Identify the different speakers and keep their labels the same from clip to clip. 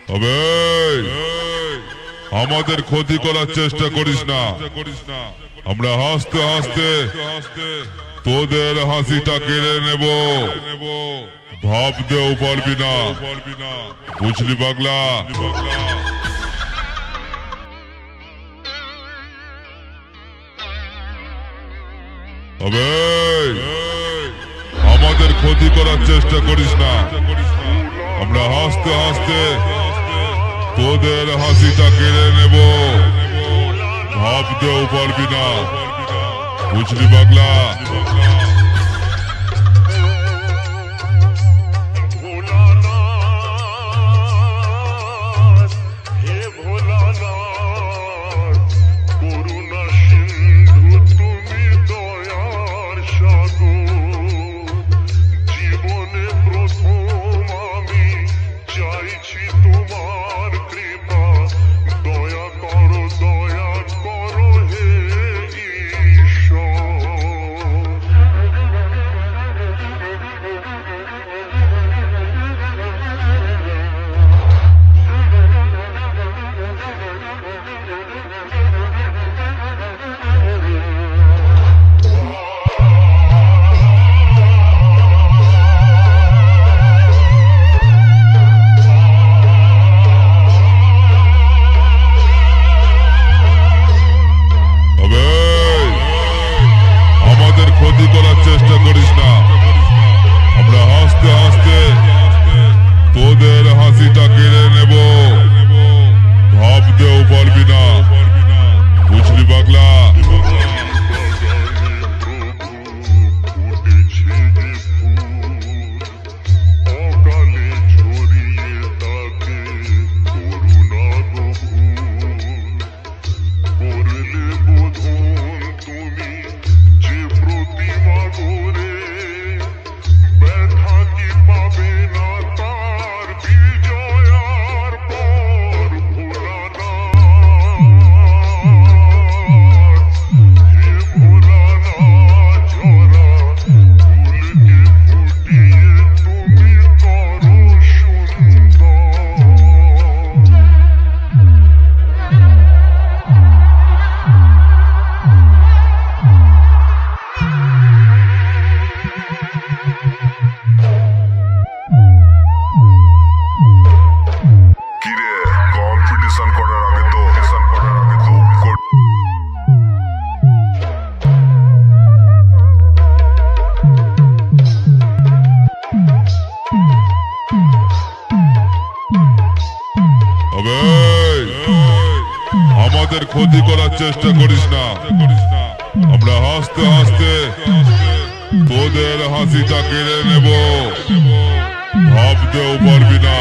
Speaker 1: তবে আমাদের ক্ষতি করার চেষ্টা করিস না। আমরা হাসতে হাসতে তোদের হাসিটা কেড়ে নেব, ভাবতেও পারবি না। বুঝলি পাগলা? তবে আমাদের ক্ষতি করার চেষ্টা করিস না। আমরা হাসতে হাসতে তোদের হাসিটা কেড়ে নেব, ভাবতেও পারবি না। বুঝলি পাগলা? ক্ষতি করার চেষ্টা করিস না। আমরা হাসতে হাসতে তোদের হাসিটা কেড়ে নেব, ভাবতেও পারবি না। বুঝলি পাগলা? আমাদের ক্ষতি করার চেষ্টা করিস না। আমরা হাসতে হাসতে তোদের হাসিটা কেড়ে নেব, ভাবতেও পারবি না।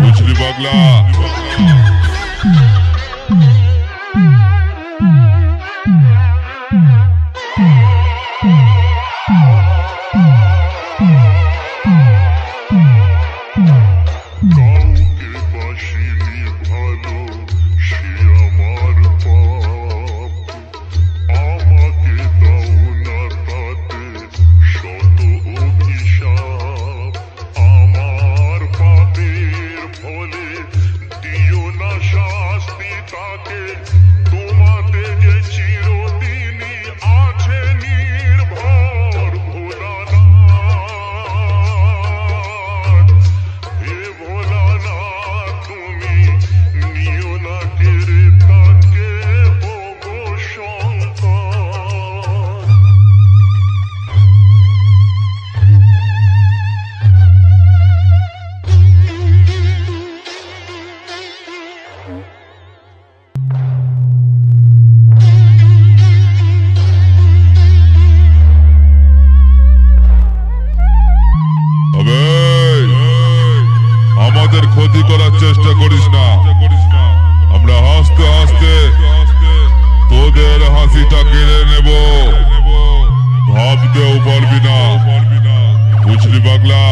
Speaker 1: বুঝলি পাগলা? আমাদের ক্ষতি করার চেষ্টা করিস না। আমরা হাসতে হাসতে তোদের হাসিটা কেড়ে নেব, ভাবতেও পারবি না। বুঝলি পাগলা?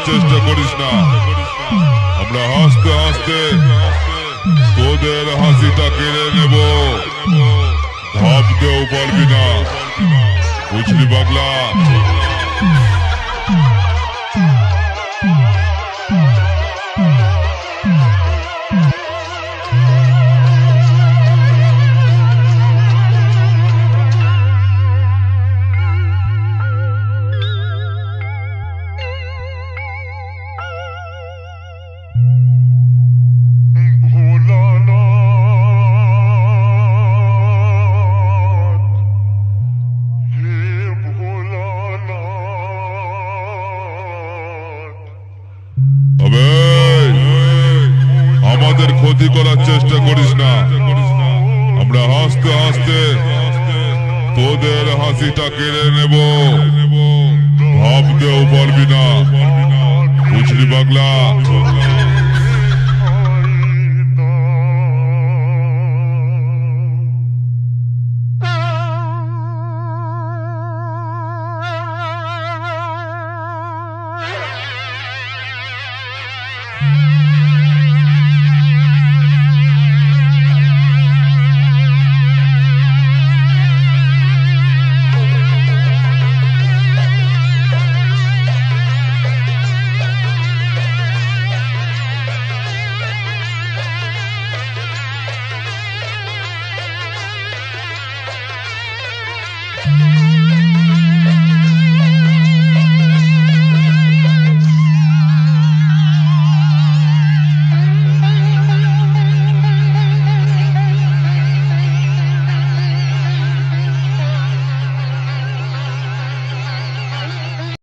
Speaker 1: চেষ্টা করিস না। আমরা হাসতে হাসতে তোদের হাসিটা কেড়ে নেব। ভাবতেও পারবি না, বুঝলি পাগলা? আমাদের ক্ষতি করার চেষ্টা করিস না। আমরা হাসতে হাসতে তোদের হাসিটা কেড়ে নেব। ভাবতেও পারবি না, বুঝলি পাগলা?